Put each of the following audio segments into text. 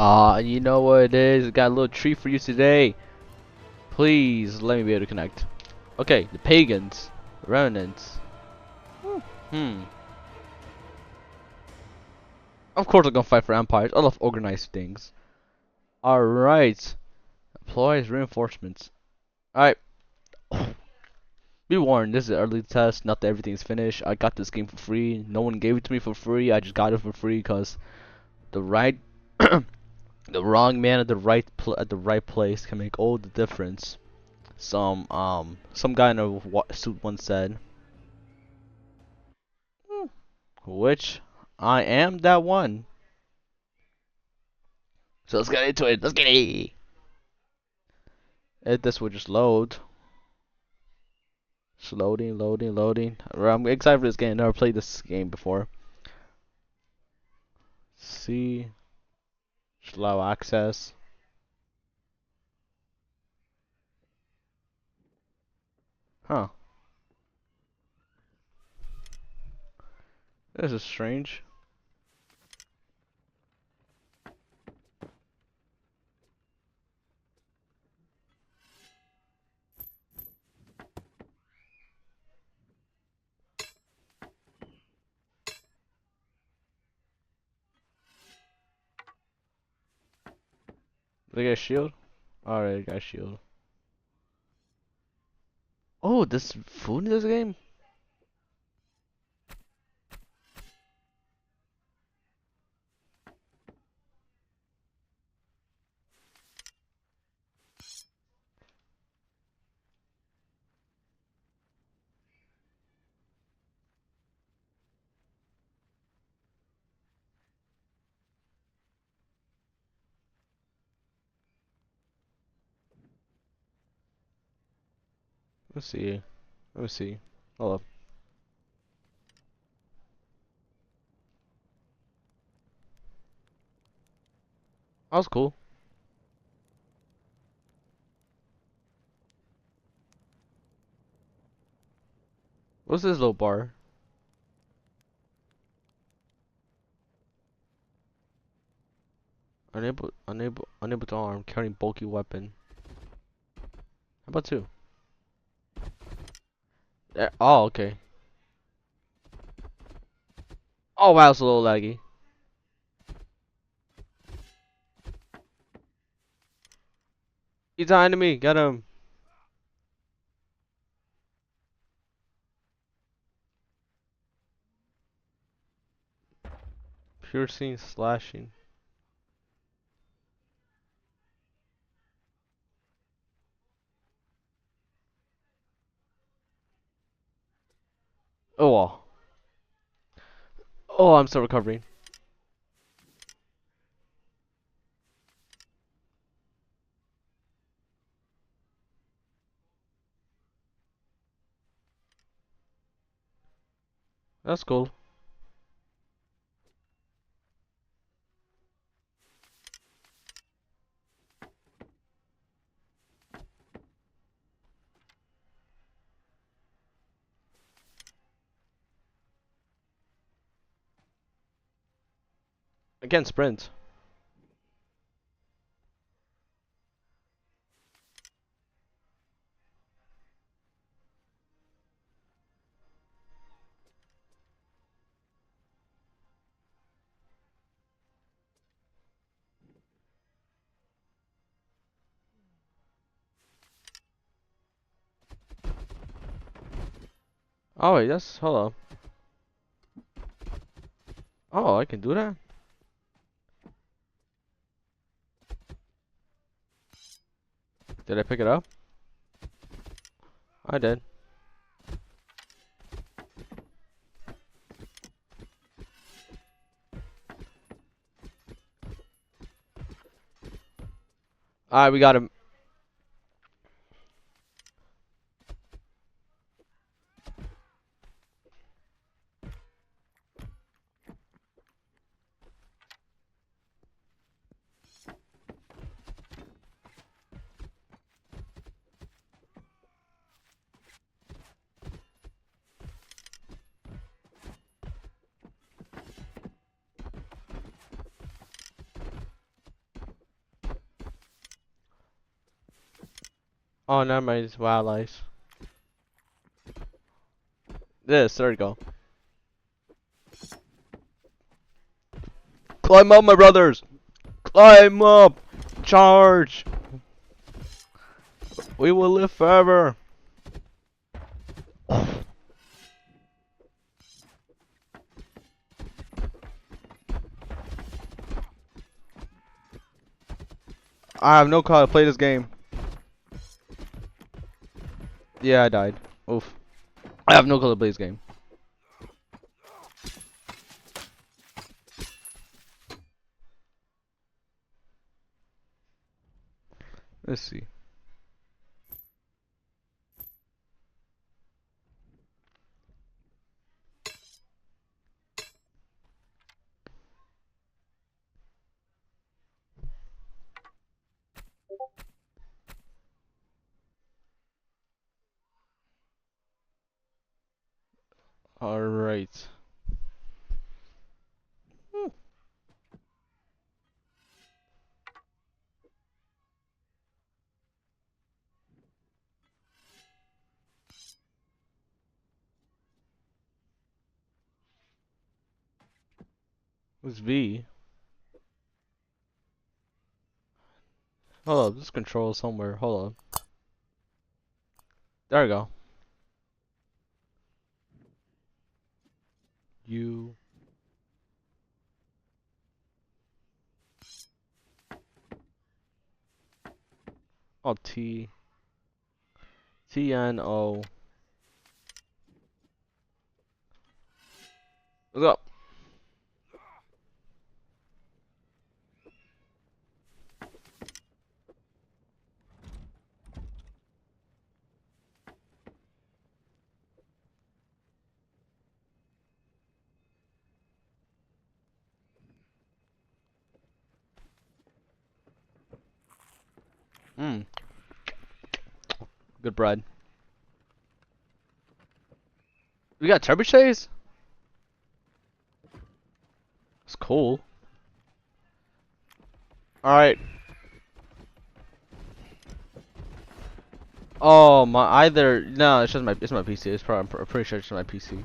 You know what it is? Got a little treat for you today. Please let me be able to connect. Okay, the pagans, the remnants. Hmm. Of course, I'm gonna fight for empires. I love organized things. All right. Employs reinforcements. All right. Be warned. This is an early test. Not that everything's finished. I got this game for free. No one gave it to me for free. I just got it for free because the right, the wrong man at the at the right place can make all the difference. Some guy in a suit once said, which I am that one. So let's get into it. Let's get it. If this would just load. It's loading, loading, loading. I'm excited for this game. I've never played this game before. See, allow access. Huh. This is strange. Did I get a shield? Alright, I got a shield. Oh, there's food in this game? Let's see. Let me see. Hold up. That was cool. What's this little bar? Unable to arm, carrying bulky weapon. How about two? Oh, okay. Oh wow, it's a little laggy. He's an enemy. Get him. Piercing, slashing. Oh, well. Oh, I'm still recovering. That's cool. Again, sprint. Oh wait, that's hold on. Oh, I can do that. Did I pick it up? I did. Alright, we got him. Oh, never mind. It's wildlife. There we go. Climb up, my brothers! Climb up! Charge! We will live forever! I have no clue how to play this game. Yeah, I died. Oof. I have no clue how to play this game. Let's see. Alright. What's V? Hold up, this control somewhere. Hold up. There we go. U. Oh, T. T N O. Let's go. Mmm. Good bread. We got trebuchets? It's cool. Alright. Oh my, either no, it's just my PC. It's probably I'm pretty sure it's just my PC.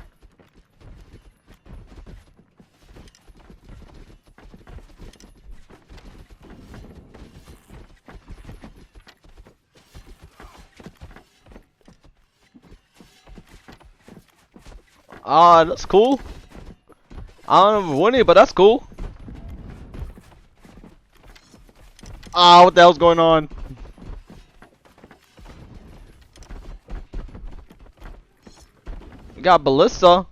Ah, that's cool. I don't know winning, but that's cool. Ah, what the hell's going on? We got ballista.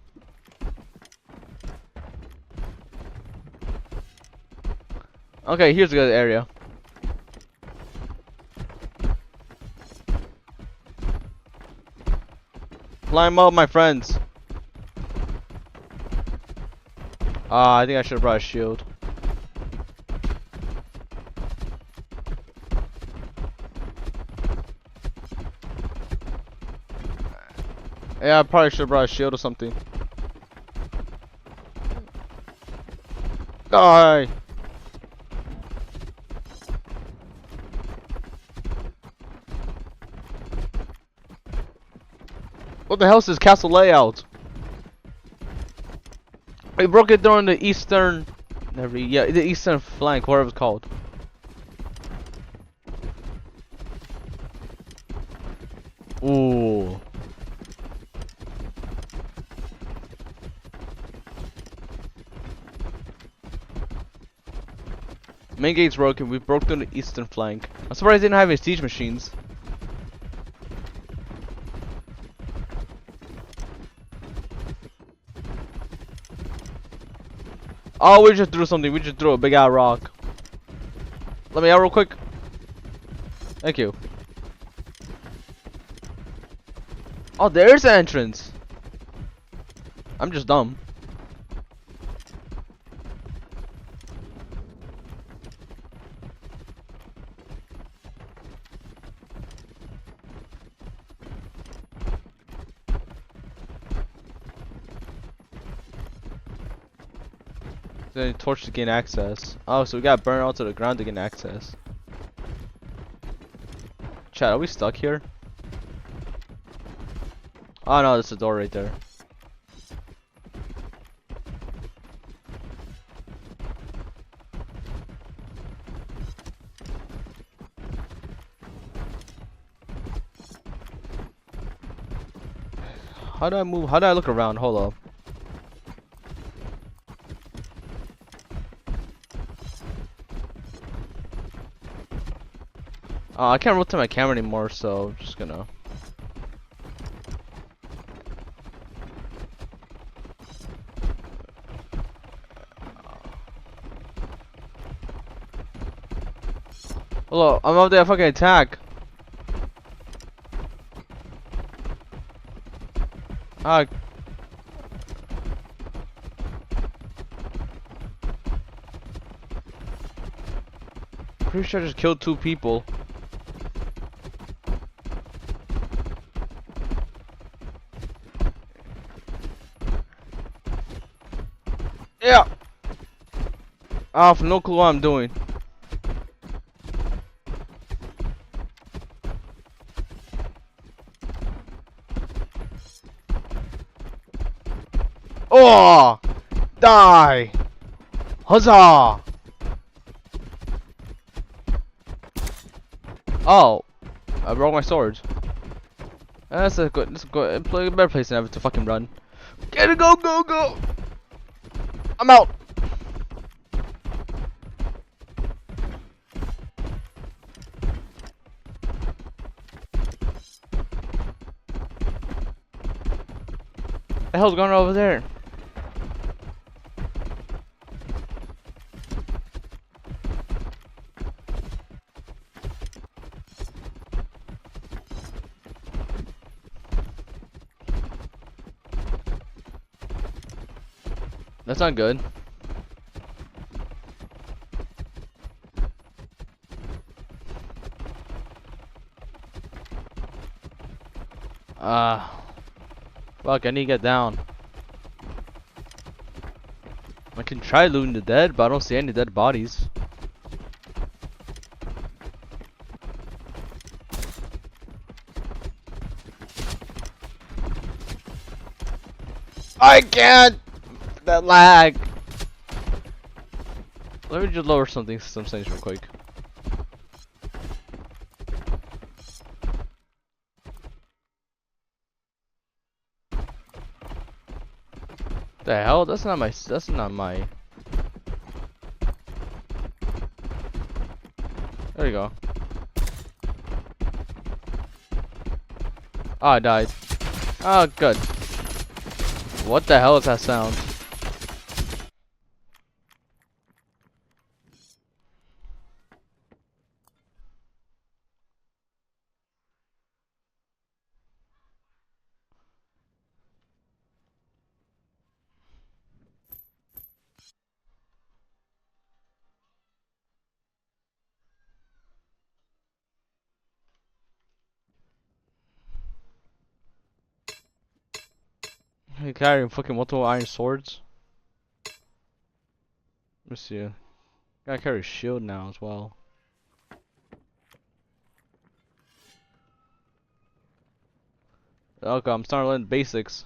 Okay, here's a good area. Climb up, my friends. Ah, I think I should have brought a shield. Yeah, I probably should have brought a shield or something. Die! What the hell is this castle layout? We broke it during the eastern... yeah, the eastern flank, whatever it's called. Ooh. Main gate's broken. We broke through the eastern flank. I'm surprised they didn't have any siege machines. Oh, we just threw something. We just threw a big ass rock. Let me out real quick. Thank you. Oh, there's an entrance. I'm just dumb. Then torch to gain access. Oh, so we got burned out to the ground to gain access. Chat, are we stuck here? Oh no, there's a door right there. How do I move? How do I look around? Hold up. I can't rotate my camera anymore, so I'm just gonna. Hello, I'm up there fucking attack. Ah. Pretty sure I just killed 2 people. Yeah. I have no clue what I'm doing. Oh! Die! Huzzah! Oh, I broke my sword. That's a good. That's a good. Better place than ever to fucking run. Get it! Go! Go! Go! I'm out. The hell's going on over there? That's not good. Fuck, I need to get down. I can try looting the dead, but I don't see any dead bodies. I can't! That lag! Let me just lower some settings real quick. The hell? That's not my. That's not my. There you go. Oh, I died. Oh, good. What the hell is that sound? You carrying fucking multiple iron swords? Let me see. Gotta carry a shield now as well. Okay, I'm starting to learn basics.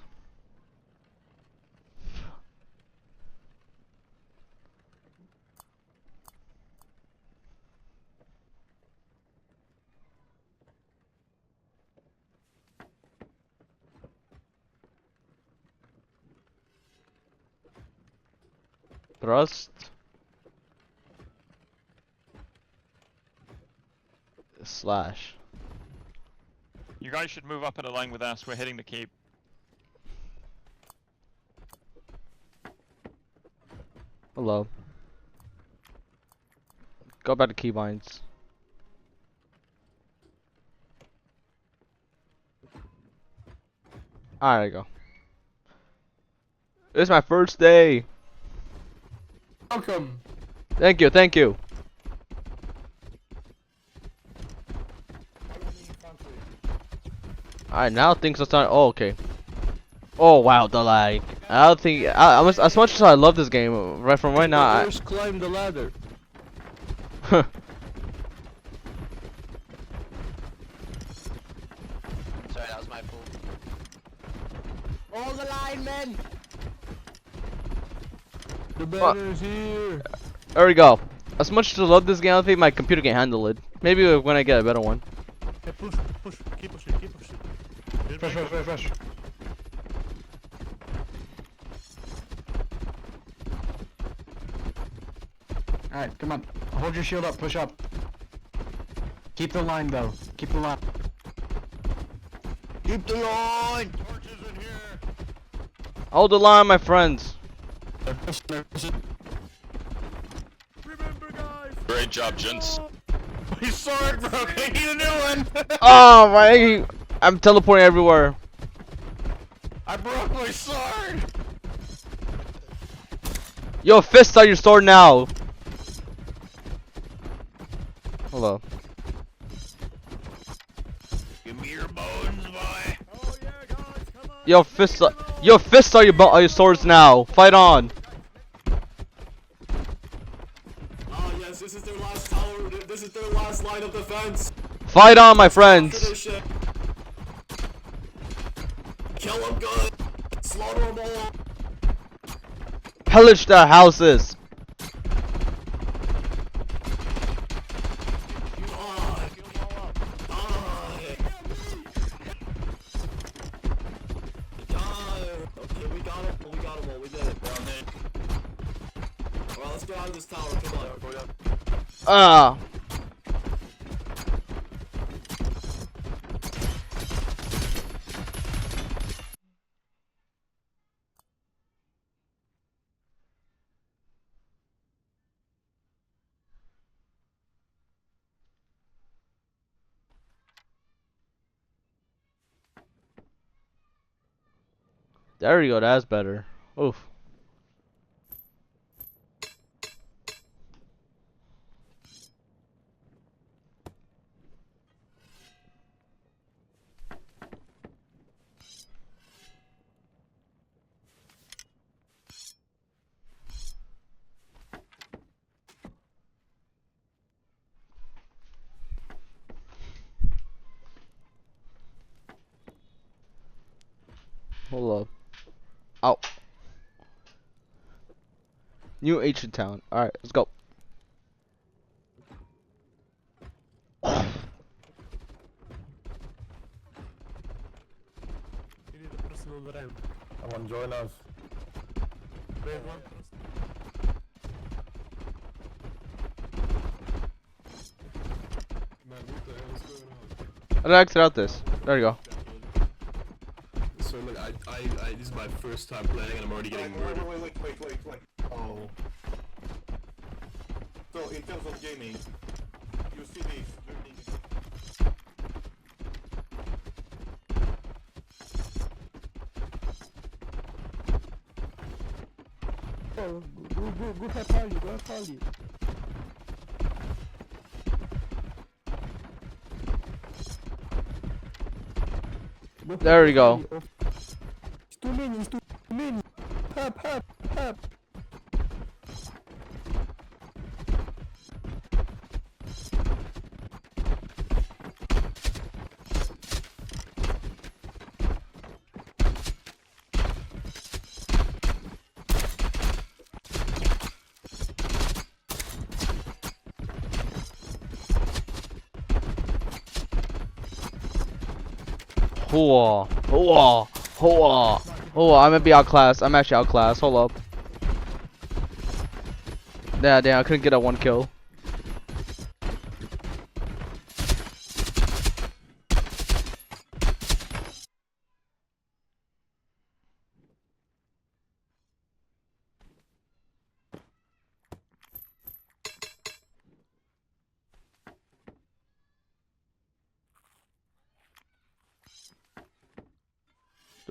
Thrust. Slash. You guys should move up in a line with us. We're hitting the cape. Hello. Go back to keybinds. Alright, there you go. This is my first day. Welcome. Thank you, thank you. Alright, now things are starting. Oh, okay. Oh wow, the lag. I don't think as much as I love this game, right from right now. First climb the ladder. again! The What? banner's here! There we go. As much as I love this game, I don't think my computer can handle it. Maybe when I get a better one. Hey, push, keep pushing. Push. Alright, come on. Hold your shield up, push up. Keep the line though. Keep the line. Keep the line! Torches in here! Hold the line, my friends. Remember, guys! Great job, gents. My sword broke! I need a new one! Oh my! I'm teleporting everywhere. I broke my sword! Yo, fist on your sword now. Hello. Give me your bones, boy! Oh yeah, guys, come on! Yo, fist on your swords now. Fight on. Oh yes, this is their last tower. This is their last line of defense. Fight on, my After friends. this shit. Kill them good. Slaughter them all. Pillage their houses. Die. Die. Okay, we got them. We got them all. We did it. Alright, let's get out of this tower. Come on. Ah. There you go. That's better. Oof. Hold up. Ow. New ancient town. Alright, let's go. You need a person on the ramp. Come on, join us. Wait, one person. Man, what the hell is going on? How do I exit out this? There you go. So look, this is my first time playing, and I'm already getting murdered. Wait. Oh. So in terms of gaming, you see this. Go have party. There we go. It's too many. Help. I'm gonna be outclassed. I'm actually outclassed. Hold up. Yeah, damn, I couldn't get a one kill.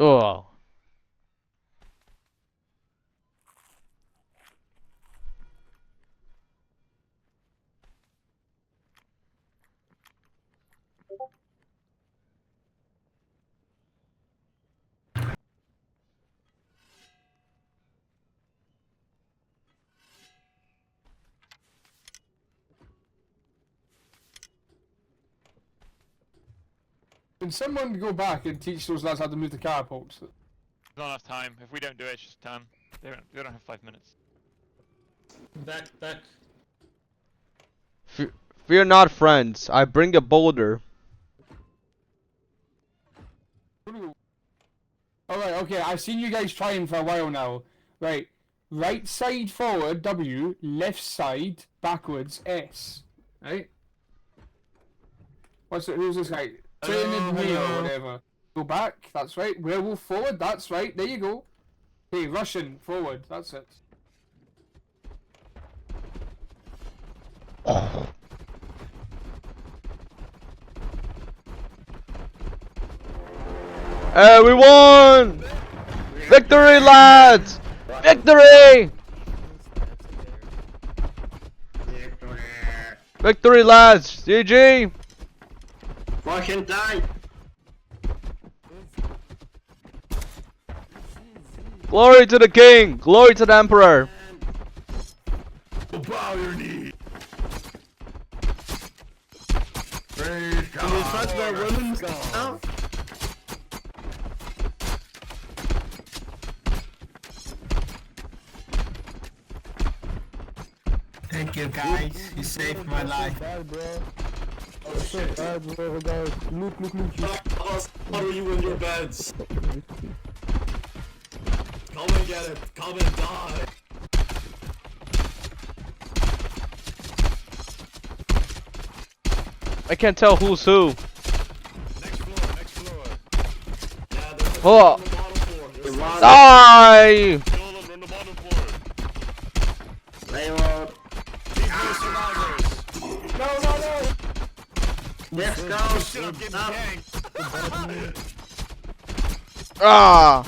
Oh. Can someone go back and teach those lads how to move the catapults? Not enough time. If we don't do it, it's just time. They don't have 5 minutes. Back. Fear not, friends. I bring a boulder. Alright, okay, I've seen you guys trying for a while now. Right. Right side forward, W. Left side, backwards, S. Right? Who's this guy? Trained me or whatever. Go back, that's right. Werewolf forward, that's right. There you go. Hey, Russian forward, that's it. Hey, we won! Victory, lads! Victory! Victory, lads! GG! Fucking die! Glory to the king! Glory to the emperor! Bow your knee. Praise God! Can you women's now? Thank you guys, you saved my life. Oh shit. How are you in your beds? Come and get it. Come and die. I can't tell who's who. Next floor. Yeah, there's a Oh. on the bottom floor. There's a Die! kill them on the bottom floor. Railroad. These are the survivors. No! Let's go! Shit, I'm getting ganked. Ah!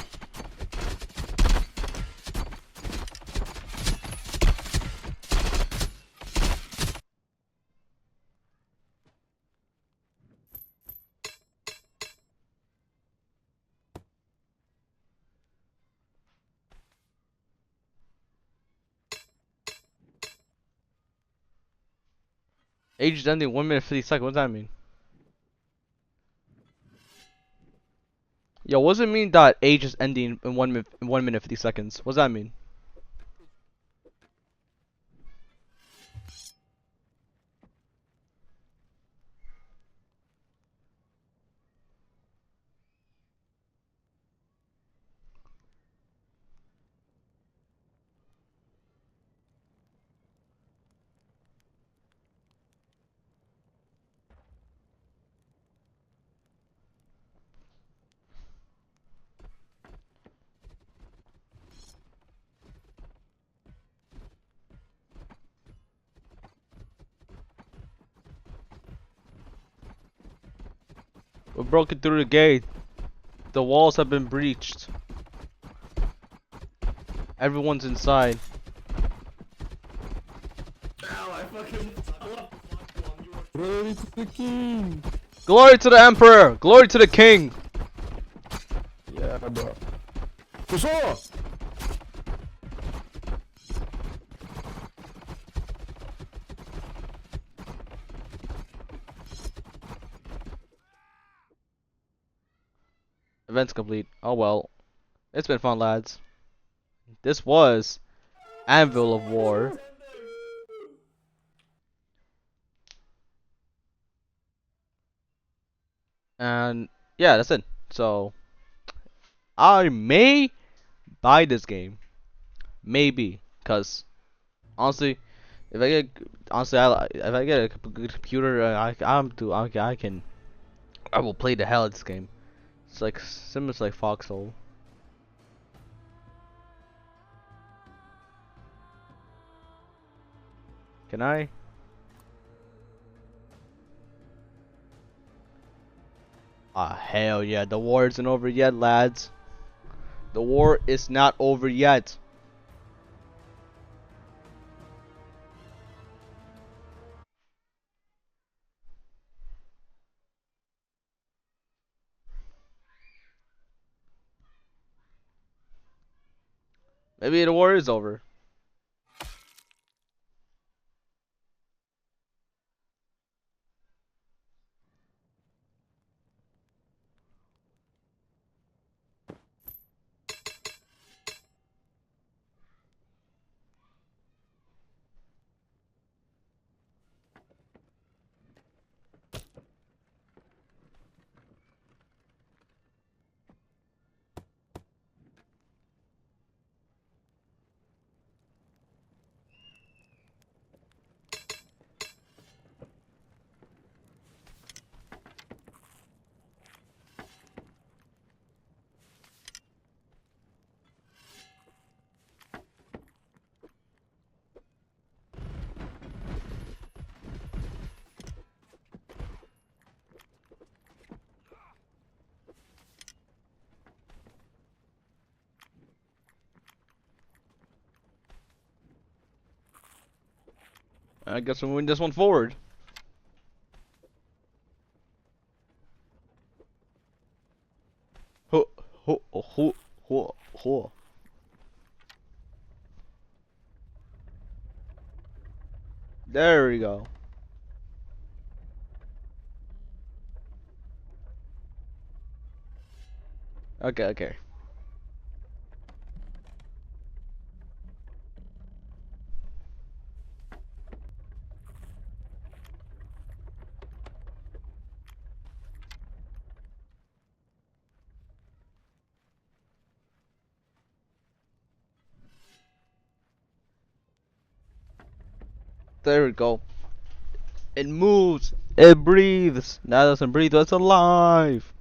Age is ending 1 minute 50 seconds. What does that mean? Yo, what does it mean that age is ending in 1 minute 50 seconds? What does that mean? We broke it through the gate. The walls have been breached. Everyone's inside. Ow, I fucking... Glory to the king! Glory to the emperor! Glory to the king! Yeah, bro. Kuso! Events complete. Oh well. It's been fun, lads. This was Anvil of War. And yeah, that's it. So I may buy this game. Maybe. Cause honestly, if I get if I get a good computer, I will play the hell out of this game. It's like similar to like Foxhole. Can I? Ah, hell yeah. The war isn't over yet, lads. The war is not over yet. Maybe the war is over. I guess we'll win this one forward. Ho, ho, ho, ho, ho. There we go. Okay, okay. There we go. It moves. It breathes. Now it doesn't breathe, but it's alive.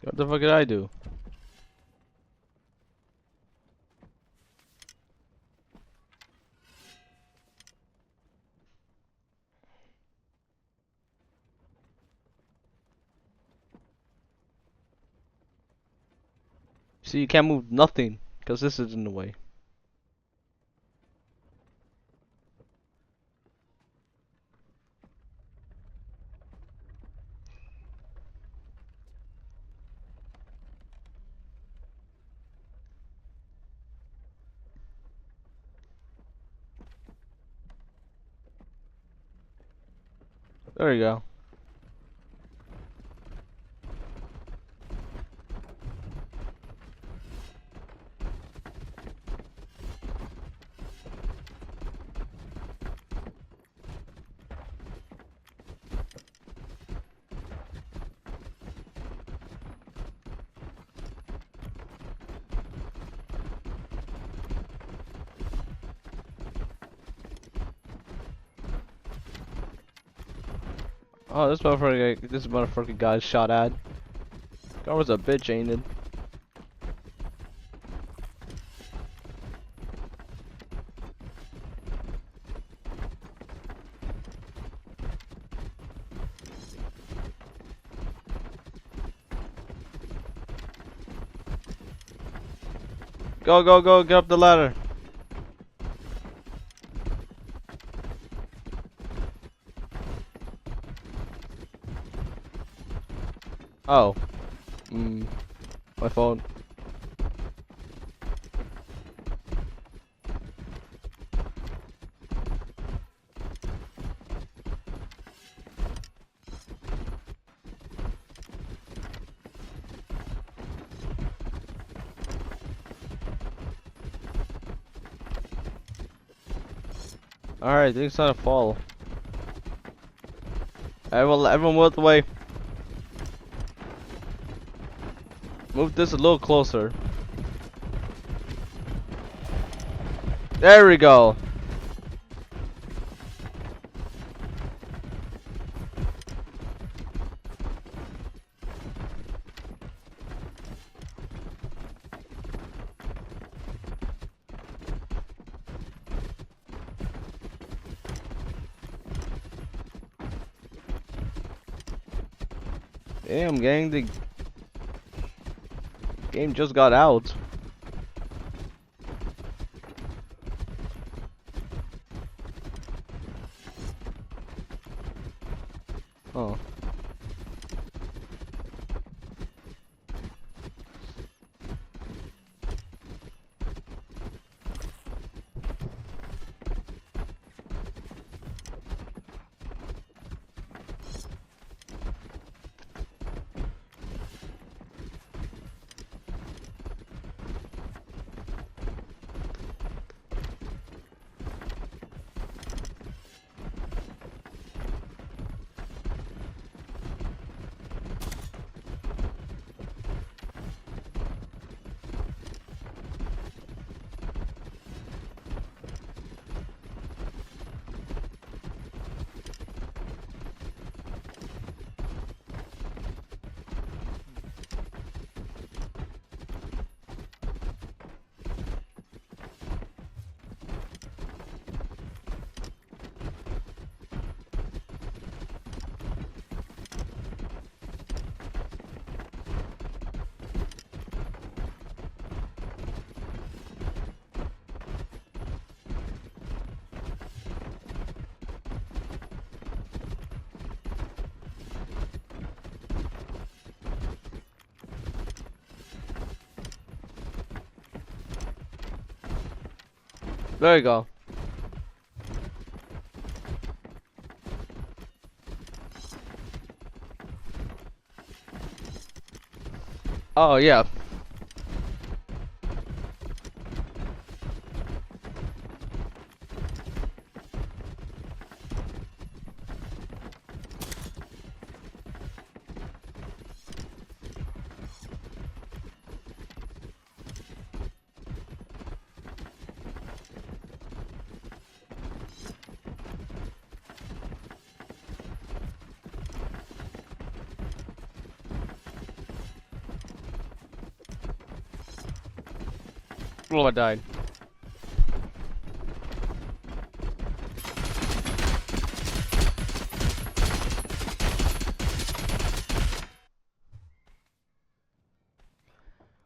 What the fuck did I do? See, you can't move nothing because this is in the way. There you go. Oh, this motherfucker got shot at. That was a bitch, ain't it? Go, go, go, get up the ladder. Oh. My phone. Alright, things trying to fall. Everyone move the way. Move this a little closer. There we go. Damn, gang, the game just got out. Oh. There you go. Oh yeah. Oh, I died.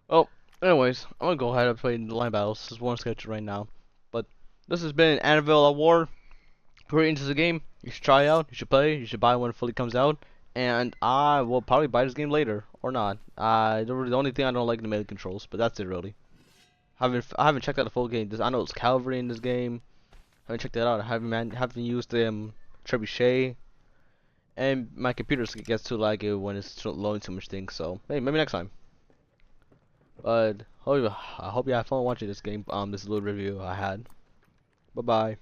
Oh, anyways, I'm gonna go ahead and play the line battles. This is one sketch right now. But this has been Anvil at War. Pretty into the game. You should try it out. You should play. You should buy it when it fully comes out. And I will probably buy this game later or not. The only thing I don't like is the melee controls, but that's it really. I haven't checked out the full game. I know it's cavalry in this game. I haven't checked that out. I haven't used trebuchet, and my computer gets too laggy when it's loading too much things. So hey, maybe next time. But I hope you have fun watching this game. This little review I had. Bye bye.